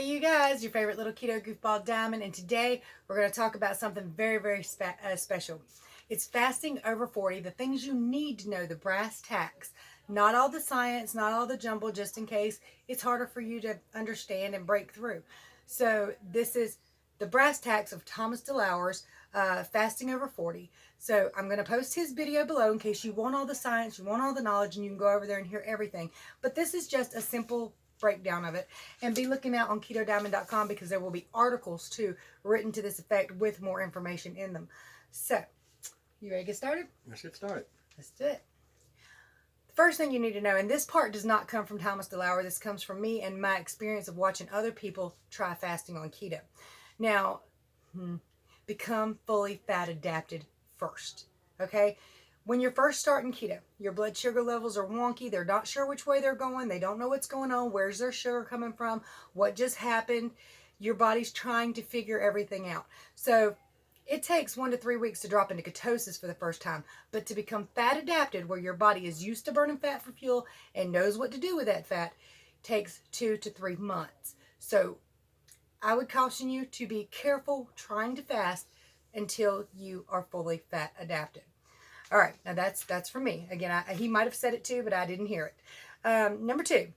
Hey you guys, your favorite little keto goofball Diamond, and today we're going to talk about something very special. It's fasting over 40, the things you need to know, the brass tacks. Not all the science, not all the jumble, just in case it's harder for you to understand and break through. So this is the brass tacks of Thomas DeLauer's fasting over 40. So I'm going to post his video below in case you want all the science, you want all the knowledge, and you can go over there and hear everything. But this is just a simple breakdown of it, and be looking out on ketodiamond.com because there will be articles too written to this effect with more information in them. So, you ready to get started? Let's get started. Let's do it. The first thing you need to know, and this part does not come from Thomas DeLauer, this comes from me and my experience of watching other people try fasting on keto. Now, become fully fat adapted first, okay? When you're first starting keto, your blood sugar levels are wonky. They're not sure which way they're going. They don't know what's going on. Where's their sugar coming from? What just happened? Your body's trying to figure everything out. So it takes 1 to 3 weeks to drop into ketosis for the first time. But to become fat adapted, where your body is used to burning fat for fuel and knows what to do with that fat, takes 2 to 3 months. So I would caution you to be careful trying to fast until you are fully fat adapted. All right, now that's for me. Again, he might have said it too, but I didn't hear it. Number 2,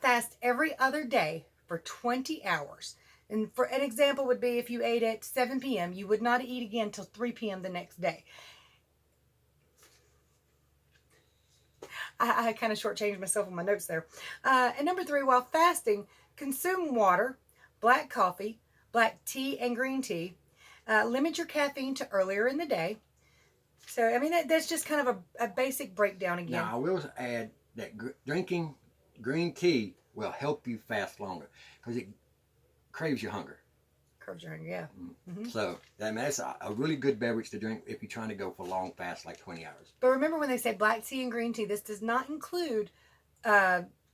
fast every other day for 20 hours. And for an example would be if you ate at 7 p.m., you would not eat again until 3 p.m. the next day. I kind of shortchanged myself on my notes there. And number 3, while fasting, consume water, black coffee, black tea, and green tea. Limit your caffeine to earlier in the day. So, I mean, that's just kind of a basic breakdown again. Now, I will add that drinking green tea will help you fast longer because it craves your hunger. Craves your hunger, yeah. Mm-hmm. So, that's a really good beverage to drink if you're trying to go for long fast, like 20 hours. But remember when they say black tea and green tea, this does not include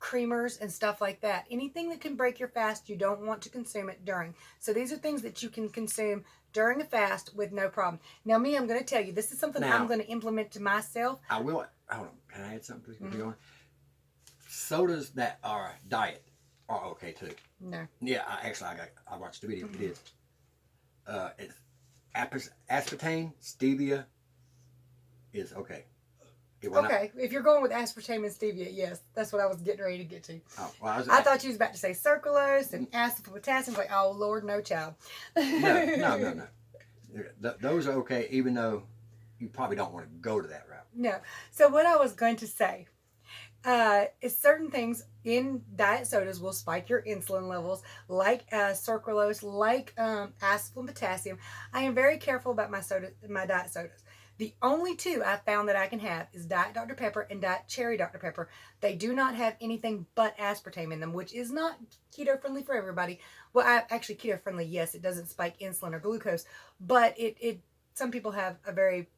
creamers and stuff like that. Anything that can break your fast, you don't want to consume it during. So these are things that you can consume during a fast with no problem. Now me, I'm going to tell you, this is something that I'm going to implement to myself. I will. Hold on. Can I add something, please? Mm-hmm. Sodas that are diet are okay too. No. Yeah, I watched the video. Mm-hmm. It is. It's aspartame, stevia is okay. Okay, if you're going with aspartame and stevia, yes, that's what I was getting ready to get to. Oh, well, I thought you was about to say sucralose and acid potassium. Like, oh Lord, no child. No. Those are okay, even though you probably don't want to go to that route. No. So what I was going to say is certain things in diet sodas will spike your insulin levels, like sucralose, like acid and potassium. I am very careful about my diet sodas. The only 2 I found that I can have is Diet Dr. Pepper and Diet Cherry Dr. Pepper. They do not have anything but aspartame in them, which is not keto friendly for everybody. Well, actually keto friendly, yes, it doesn't spike insulin or glucose, but some people have a very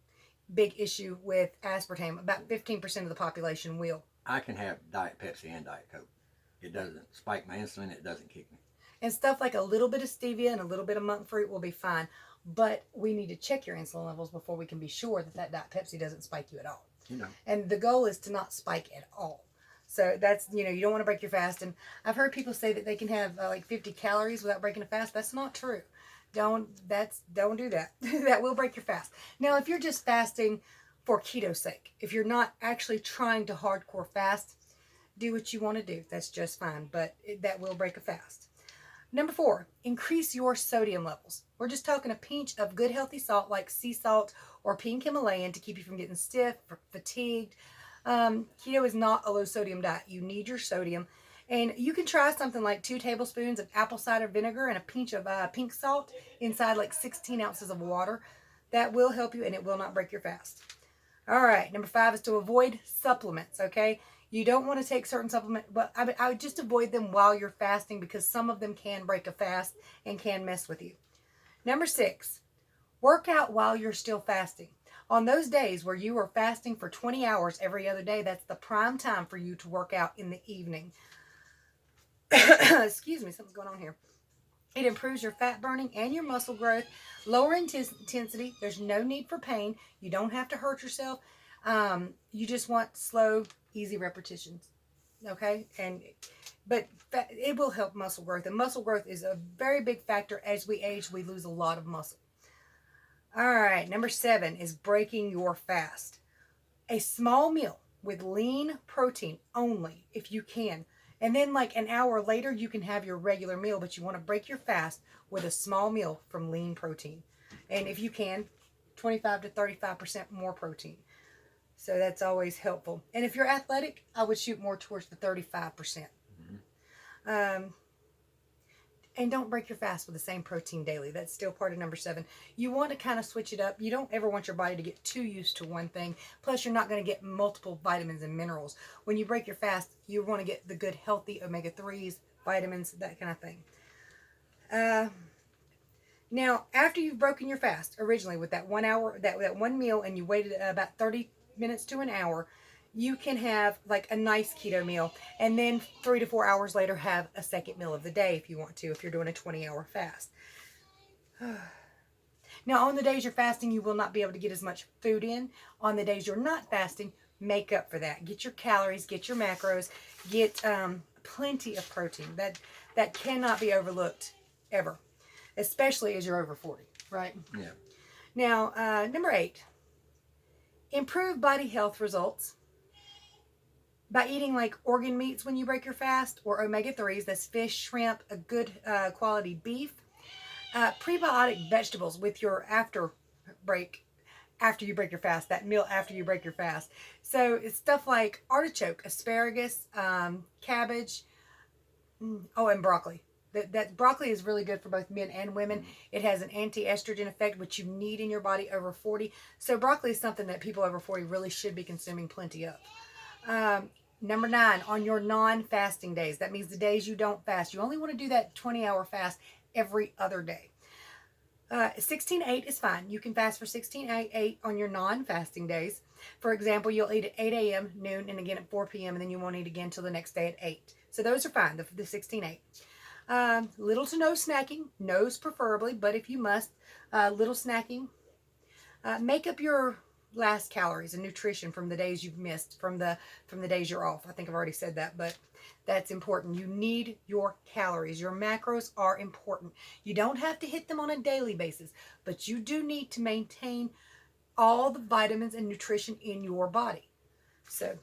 big issue with aspartame. About 15% of the population will. I can have Diet Pepsi and Diet Coke. It doesn't spike my insulin, it doesn't kick me. And stuff like a little bit of stevia and a little bit of monk fruit will be fine. But we need to check your insulin levels before we can be sure that Diet Pepsi doesn't spike you at all. You know. And the goal is to not spike at all. So that's, you don't want to break your fast. And I've heard people say that they can have like 50 calories without breaking a fast. That's not true. Don't do that. That will break your fast. Now, if you're just fasting for keto's sake, if you're not actually trying to hardcore fast, do what you want to do. That's just fine. But that will break a fast. Number 4, increase your sodium levels. We're just talking a pinch of good healthy salt like sea salt or pink Himalayan to keep you from getting stiff or fatigued. Keto is not a low sodium diet. You need your sodium. And you can try something like 2 tablespoons of apple cider vinegar and a pinch of pink salt inside like 16 ounces of water. That will help you and it will not break your fast. All right, number 5 is to avoid supplements, okay? You don't want to take certain supplements, but I would just avoid them while you're fasting because some of them can break a fast and can mess with you. Number 6, work out while you're still fasting. On those days where you are fasting for 20 hours every other day, that's the prime time for you to work out in the evening. Excuse me, something's going on here. It improves your fat burning and your muscle growth, lower intensity. There's no need for pain. You don't have to hurt yourself. You just want slow, easy repetitions. Okay? And but it will help muscle growth. And muscle growth is a very big factor. As we age, we lose a lot of muscle. All right, number 7 is breaking your fast. A small meal with lean protein only, if you can. And then like an hour later, you can have your regular meal, but you want to break your fast with a small meal from lean protein. And if you can, 25 to 35% more protein. So that's always helpful. And if you're athletic, I would shoot more towards the 35%. And don't break your fast with the same protein daily. That's still part of number 7. You want to kind of switch it up. You don't ever want your body to get too used to one thing. Plus, you're not going to get multiple vitamins and minerals. When you break your fast, you want to get the good, healthy omega-3s, vitamins, that kind of thing. Now, after you've broken your fast, originally with that 1 hour, that one meal, and you waited about 30 minutes to an hour, you can have like a nice keto meal, and then 3 to 4 hours later have a second meal of the day if you want to, if you're doing a 20-hour fast. Now, on the days you're fasting, you will not be able to get as much food in. On the days you're not fasting, make up for that. Get your calories, get your macros, get plenty of protein. That cannot be overlooked ever, especially as you're over 40, right? Yeah. Now, number 8, improve body health results by eating like organ meats when you break your fast, or omega-3s, that's fish, shrimp, a good quality beef. Prebiotic vegetables with your after you break your fast, that meal after you break your fast. So it's stuff like artichoke, asparagus, cabbage, and broccoli. That broccoli is really good for both men and women. It has an anti-estrogen effect, which you need in your body over 40. So broccoli is something that people over 40 really should be consuming plenty of. Number 9, on your non-fasting days. That means the days you don't fast. You only want to do that 20-hour fast every other day. 16-8 is fine. You can fast for 16-8 on your non-fasting days. For example, you'll eat at 8 a.m., noon, and again at 4 p.m., and then you won't eat again until the next day at 8. So those are fine, the 16-8. Little to no snacking, no's preferably, but if you must, little snacking. Make up your last calories and nutrition from the days you've missed, from the days you're off. I think I've already said that, but that's important. You need your calories. Your macros are important. You don't have to hit them on a daily basis, but you do need to maintain all the vitamins and nutrition in your body. So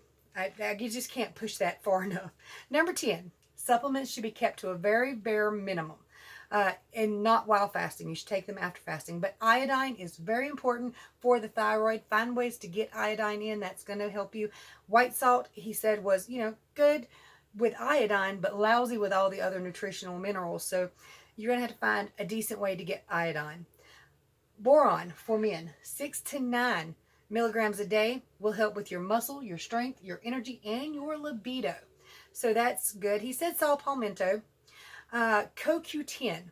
you just can't push that far enough. Number 10, supplements should be kept to a very bare minimum. And not while fasting. You should take them after fasting. But iodine is very important for the thyroid. Find ways to get iodine in. That's going to help you. White salt, he said, was, good with iodine, but lousy with all the other nutritional minerals. So you're going to have to find a decent way to get iodine. Boron for men, 6 to 9 milligrams a day will help with your muscle, your strength, your energy, and your libido. So that's good. He said saw palmetto. CoQ10,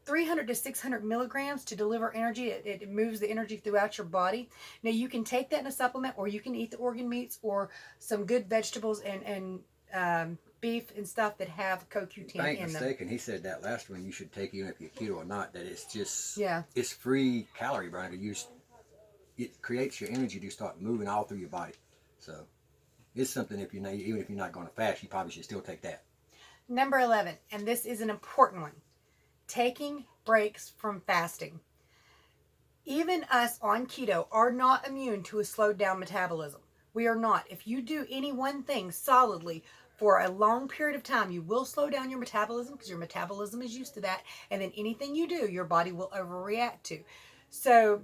300 to 600 milligrams to deliver energy. It moves the energy throughout your body. Now, you can take that in a supplement, or you can eat the organ meats or some good vegetables and beef and stuff that have CoQ10 in them. If I ain't mistaken, he said that last one you should take even if you're keto or not, that it's just, it's free calorie burn. It creates your energy to start moving all through your body. So it's something, even if you're not going to fast, you probably should still take that. Number 11, and this is an important one, taking breaks from fasting. Even us on keto are not immune to a slowed down metabolism. We are not. If you do any one thing solidly for a long period of time, you will slow down your metabolism because your metabolism is used to that. And then anything you do, your body will overreact to. So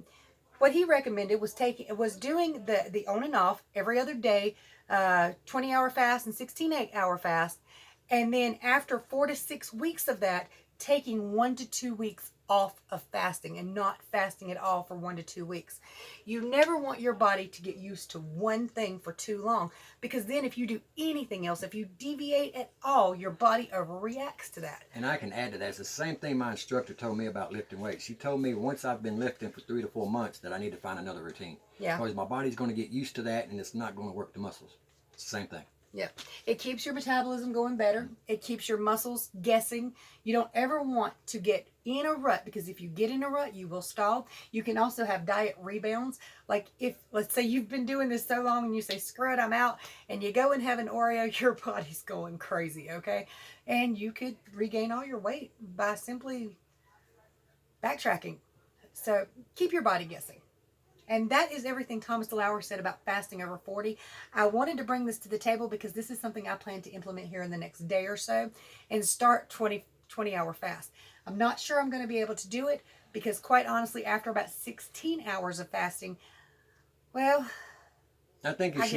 what he recommended was doing the on and off every other day, 20-hour fast and 16-8-hour fast. And then after 4 to 6 weeks of that, taking 1 to 2 weeks off of fasting and not fasting at all for 1 to 2 weeks. You never want your body to get used to one thing for too long, because then if you do anything else, if you deviate at all, your body overreacts to that. And I can add to that, it's the same thing my instructor told me about lifting weights. She told me once I've been lifting for 3 to 4 months that I need to find another routine. Yeah. Because my body's going to get used to that and it's not going to work the muscles. It's the same thing. Yep. It keeps your metabolism going better. It keeps your muscles guessing. You don't ever want to get in a rut, because if you get in a rut, you will stall. You can also have diet rebounds. Like if, let's say you've been doing this so long and you say, screw it, I'm out, and you go and have an Oreo, your body's going crazy, okay? And you could regain all your weight by simply backtracking. So keep your body guessing. And that is everything Thomas DeLauer said about fasting over 40. I wanted to bring this to the table because this is something I plan to implement here in the next day or so and start 20-hour fast. I'm not sure I'm going to be able to do it because, quite honestly, after about 16 hours of fasting, well, I think if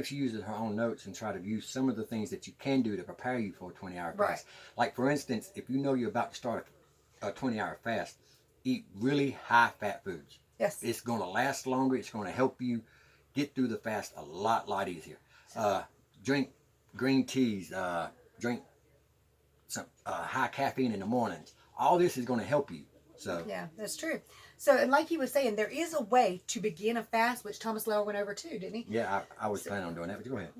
she uses her own notes and try to use some of the things that you can do to prepare you for a 20-hour fast. Right. Like, for instance, if you know you're about to start a 20-hour fast, eat really high-fat foods. Yes. It's going to last longer. It's going to help you get through the fast a lot easier. Drink green teas. Drink some high caffeine in the mornings. All this is going to help you. So yeah, that's true. So, and like he was saying, there is a way to begin a fast, which Thomas Lauer went over too, didn't he? Yeah, I was planning on doing that, but go ahead.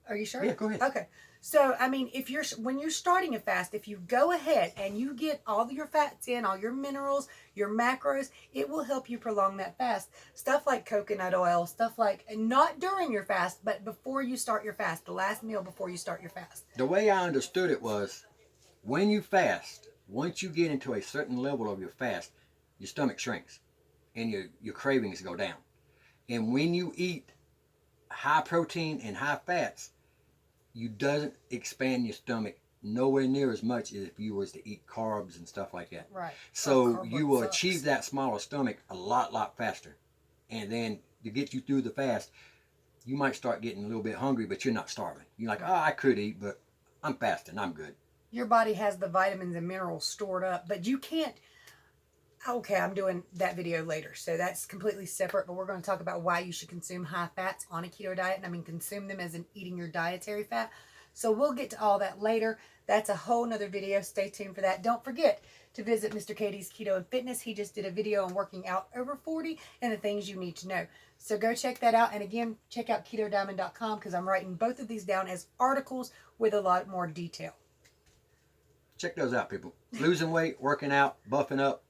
Are you sure? Yeah, go ahead. Okay. So, I mean, when you're starting a fast, if you go ahead and you get all of your fats in, all your minerals, your macros, it will help you prolong that fast. Stuff like coconut oil, stuff like, not during your fast, but before you start your fast, the last meal before you start your fast. The way I understood it was, when you fast, once you get into a certain level of your fast, your stomach shrinks and your cravings go down. And when you eat high protein and high fats, you doesn't expand your stomach nowhere near as much as if you was to eat carbs and stuff like that. Right. So you will achieve that smaller stomach a lot faster. And then to get you through the fast, you might start getting a little bit hungry, but you're not starving. You're like, oh, I could eat, but I'm fasting. I'm good. Your body has the vitamins and minerals stored up, but you can't. Okay, I'm doing that video later, so that's completely separate, but we're going to talk about why you should consume high fats on a keto diet, and I mean consume them as in eating your dietary fat. So we'll get to all that later. That's a whole nother video. Stay tuned for that. Don't forget to visit Mr. Katie's Keto and Fitness. He just did a video on working out over 40 and the things you need to know. So go check that out, and again, check out KetoDiamond.com because I'm writing both of these down as articles with a lot more detail. Check those out, people. Losing weight, working out, buffing up.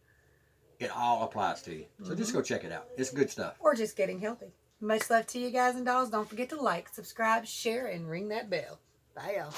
It all applies to you. So just go check it out. It's good stuff. Or just getting healthy. Much love to you guys and dolls. Don't forget to like, subscribe, share, and ring that bell. Bye, y'all.